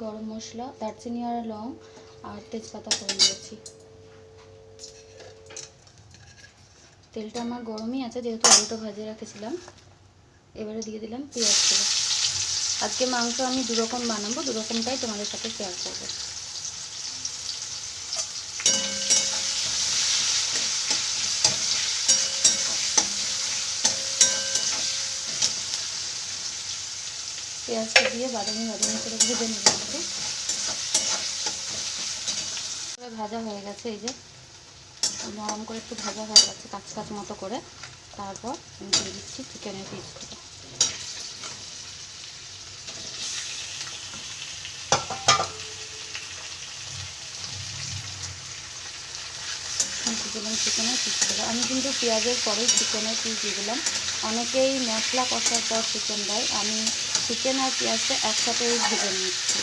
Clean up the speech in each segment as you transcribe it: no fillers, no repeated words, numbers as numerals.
গরম মশলা, দারচিনি আর লং আর তেজপাতা করে দিয়েছি। তেলটা আমার গরমই আছে যেহেতু আলুটা ভাজে রেখেছিলাম। এবারে দিয়ে দিলাম পেঁয়াজগুলো। আজকে মাংস আমি দুরকম বানাবো, দুরকমটাই তোমাদের সাথে শেয়ার করবো। পেঁয়াজটা দিয়ে বাদামি বাদামি করে ভেজে নেব। ভাজা হয়ে গেছে, এই যে নরম করে একটু ভাজা হয়ে গেছে কাঁচ কাঁচ মতো করে। তারপর আমি দিয়ে দিচ্ছি চিকেনের পিসগুলো। দিলাম চিকেনের পিসগুলো। আমি কিন্তু পেঁয়াজের পরেই চিকেনের পিস দিয়ে দিলাম। অনেকেই মশলা কষার পর চিকেন দেয়, আমি চিকেন আর পেঁয়াজটা একসাথেই ভেজে নিচ্ছি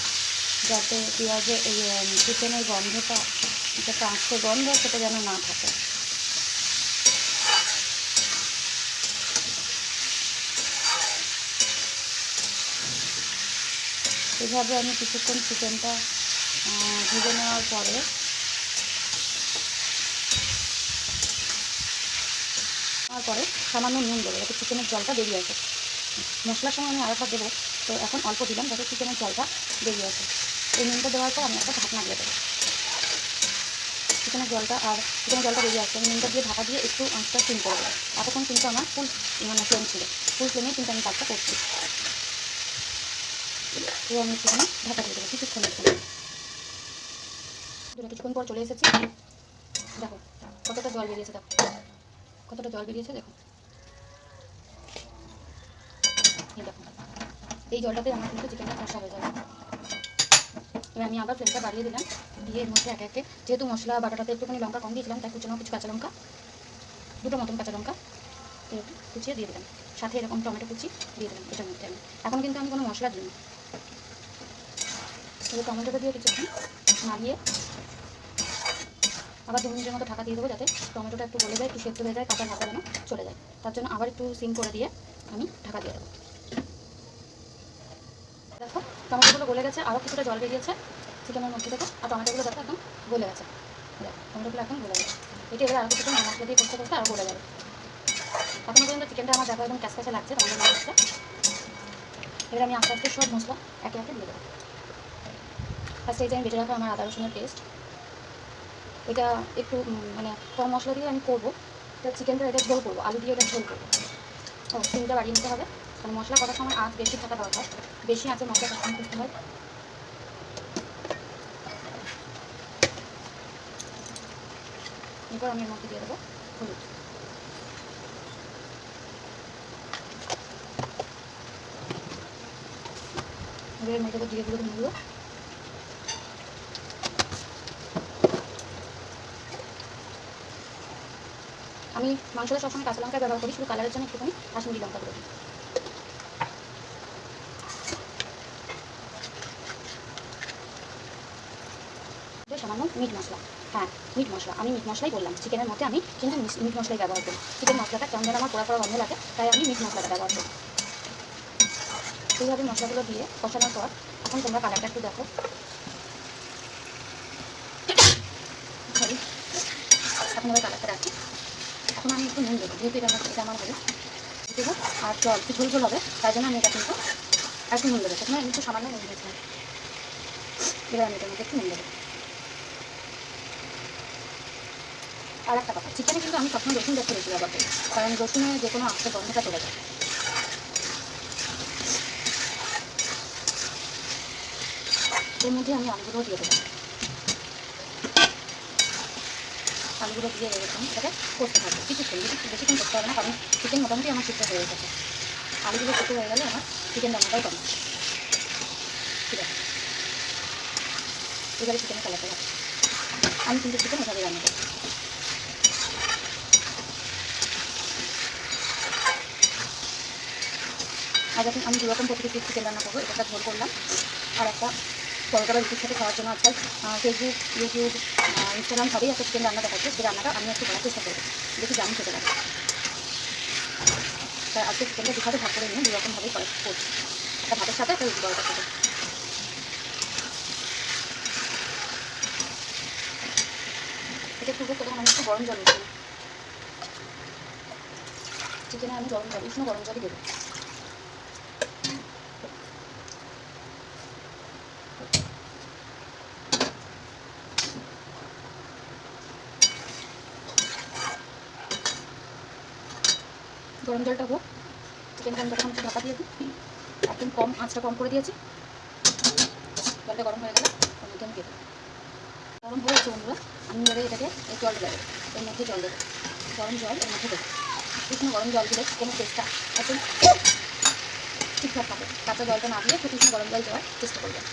যাতে পেঁয়াজে এই চিকেনের গন্ধটা, যেটা আঁচড়ে গন্ধ সেটা যেন না থাকে। এভাবে আমি কিছুক্ষণ চিকেনটা ভেজে নেওয়ার পরে সামান্য নুন দেবো যাতে চিকেনের জলটা বেরিয়ে আসে। মশলার সময় আমি আরেকবার দেবো, তো এখন অল্প দিলাম যাতে চিকেনের জলটা বেরিয়ে আসে। এই নুনটা দেওয়ার পর আমি একটা ঢাকনা দিয়ে দেবো। চিকেনের জলটা বেরিয়ে আসছে, আমি নুনটা দিয়ে ঢাকা দিয়ে একটু আঁচটা সিম করে দেবো। এতক্ষণ কিন্তু আমার ফুল ফ্লেম ছিল, ফুল ফ্লেমেই কিন্তু আমি কাজটা করছি। তো আমি একটুখানি ঢাকা দিয়ে দেবো কিছুক্ষণের জন্য। কিছুক্ষণ পর চলে এসেছি, দেখো কতটা জল বেরিয়েছে, দেখো কতটা জল বেরিয়েছে, দেখো এই জলটাতে আমার কিন্তু চিকেনটা কষা হয়ে যাবে। এবার আমি আবার ফ্লেমটা বাড়িয়ে দিলাম, দিয়ে এর মধ্যে একে একে, যেহেতু মশলা বাটাটাতে একটুখানি লঙ্কা কম দিয়েছিলাম তাই কুচানো কিছু কাঁচা লঙ্কা, দুটো মতন কাঁচা লঙ্কা কুচিয়ে দিয়ে দিলাম, সাথে এরকম টমেটো কুচি দিয়ে দিলাম এটার মধ্যে। আমি এখন কিন্তু আমি কোনো মশলা দিই না। তবে টমেটোটা দিয়ে কিছুক্ষণ নাড়িয়ে আবার 2 মিনিটের মতো ঢাকা দিয়ে দেবো যাতে টমেটোটা একটু গলে যায়, একটু সেদ্ধ হয়ে যায়, কাঁচা ভাজা যেন চলে যায়। তার জন্য আবার একটু সিম করে দিয়ে আমি ঢাকা দিয়ে দেবো। দেখো টমেটোগুলো গলে গেছে, আরও কিছুটা জল বেরিয়েছে চিকেনের মধ্যে থেকে, আর টমেটোগুলো দেখো একদম গলে গেছে। দেখো টমেটোগুলো এখন গলে গেছে। এটা এবার আরও কিছুটা মশলা দিয়ে করতে করতে আরও গলে যাবে। এখনও পর্যন্ত চিকেনটা আমার দেখো একদম ক্যাচক্যাচে লাগছে টমেটো মশলা। এবার আমি আস্তে আস্তে সব মশলা একে একে দিয়ে দেবো। ফার্স্টে এই যে আমি বেটে রাখা আমার আদা রসুনের পেস্ট, এটা একটু মানে কম মশলা দিয়ে আমি করবো, এটা চিকেনটা এটা ঝোল করবো, আলু দিয়ে এটা ঝোল করবো। সিমটা বাড়িয়ে নিতে হবে, কারণ মশলা করার সময় আঁচ বেশি থাকা দরকার, বেশি আঁচে মশলা কষানো করতে হয়। এরপর আমি এর মধ্যে দিয়ে দেবো হলুদ। এর মধ্যে দিয়ে দেবো ধনেগুলো। আমি মাংসটা সবসময় কাঁচা লঙ্কা ব্যবহার করি, শুধু কালারের জন্য একটুখানি কাশ্মীরি লঙ্কা করে দিই। সামান্য মিট মশলা, হ্যাঁ মিট মশলা, আমি মিট মশলাই বললাম, চিকেনের মধ্যে আমি কিন্তু মিট মশলাই ব্যবহার করি। চিকেন মশলাটা কেমন যেন আমার পোড়া পোড়া গন্ধ লাগে, তাই আমি মিট মশলাটা ব্যবহার করি। এইভাবে মশলাগুলো দিয়ে কষানোর পর এখন তোমরা কালারটা একটু দেখো, এখন এবার কালারটা রাখি। এখন আমি একটু নুন দেবো, যেহেতু এটা আমার হবে দেবো, আর জল একটু ঝোল ঝোল হবে, তাই জন্য আমি এটা কিন্তু একটু নুন দেবো। প্রথমে আমি একটু সামান্য নুন দিয়েছিলাম, এবার আমি এটার মধ্যে একটু নুন দেবো। আর একটা কথা, চিকেনে কিন্তু আমি সবসময় রসুন দেখতে বেশি ব্যবহার করি, কারণ রসুনে যে কোনো আঁচের গন্ধটা চলে যায়। এর মধ্যে আমি আলুগুলো দিয়ে দেবো, আলুগুলো দিয়ে এরকম এটাকে কষতে থাকবো কিছুক্ষণ, বেশিক্ষণ করতে হবে না, কারণ চিকেন মোটামুটি আমার সিদ্ধ হয়ে গেছে। আলুগুলো সিদ্ধ হয়ে গেলে আমার চিকেন রান্নাটাও কম। ঠিক আছে, এবারে চিকেনের কালারটা হবে, আমি কিন্তু চিকেন এভাবে রান্না করি। আজ এখন আমি দুরকম পদ্ধতিতে চিকেন রান্না করবো, এটা ঝোল করলাম, আর একটা পরোটা বা রুটির সাথে খাওয়ার জন্য আজকাল ফেসবুক, ইউটিউব, ইনস্টাগ্রাম সবই একটা চিকেন রান্না দেখাচ্ছে, সেই রান্নাটা আমি একটু করার চেষ্টা করবো, দেখি দামি খেতে পারি। তাই আজকে চিকেনটা দুভাবে ভাগ করে নিয়ে দুরকমভাবেই করছি, একটা ভাতের সাথে একটা রুটি পরোটা করবো। এটা একটু হোক, তখন আমি একটু গরম জল দিচ্ছি। চিকেনে আমি গরম জল, উষ্ণ গরম জলই দেবো। গরম জলটা হোক, চিকেনটা আমি তখন একটু ঢাকা দিয়ে দিই, একদম কম আঁচটা কম করে দিয়েছি। জলটা গরম হয়ে গেলে ওর মধ্যে আমি দিয়ে দেবো। গরম হয়ে গেছে বন্ধুরা, আমি এবারে এটাকে এই জল দেবো, এর মধ্যে জল দেবো, গরম জল এর মধ্যে দেবো। উষ্ণ গরম জল দিলে চিকেনের টেস্টটা একদম ঠিকঠাক থাকে। কাঁচা জলটা না দিয়ে একটু উষ্ণ গরম জল দেওয়ার চেষ্টা করবেন।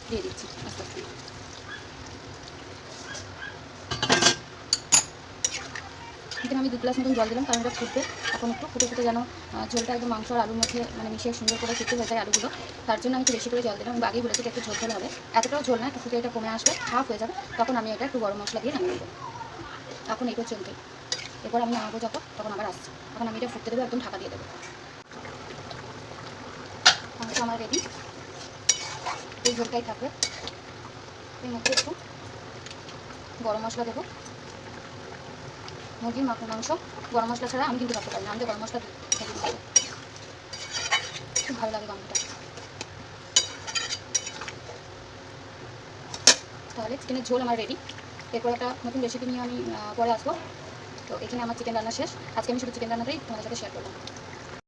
দিয়ে দিচ্ছি আস্তে আস্তে। এখানে আমি 2 গ্লাস মতন জল দিলাম, কারণ এটা ফুটবে এখন একটু ফুটে ফুটে যেন ঝোলটা একদম মাংস আর আলুর মধ্যে মানে মিশিয়ে সুন্দর করে সিদ্ধ হয়ে যায় আলুগুলো। তার জন্য আমি একটু বেশি করে জল দিলাম। আমি আগেই বলেছি এটা একটু ঝোল ঝোল হবে, এতটাও ঝোল না, একটু ফুটে এটা কমে আসবে, হাফ হয়ে যাবে, তখন আমি এটা একটু গরম মশলা দিয়ে নামিয়ে দেবো। এখন এই পর্যন্তই। এরপর আমি নামাবো যখন, তখন আবার আসছি। এখন আমি এটা ফুটতে দেবো, একদম ঢাকা দিয়ে দেবো। মাংস আমার রেডি, এই ঝোলটাই থাকবে। এর মধ্যে একটু গরম মশলা দেবো। মুরগির মাংস গরম মশলা ছাড়া আমি কিন্তু রাখতে পারি না, আমি তো গরম মশলা দিই, খুব ভালো লাগে গন্ধটা। তাহলে চিকেনের ঝোল আমার রেডি। এরপর একটা নতুন রেসিপি নিয়ে আমি পরে আসবো। তো এখানে আমার চিকেন রান্না শেষ। আজকে আমি শুধু চিকেন রান্নাটাই তোমাদের সাথে শেয়ার করলাম।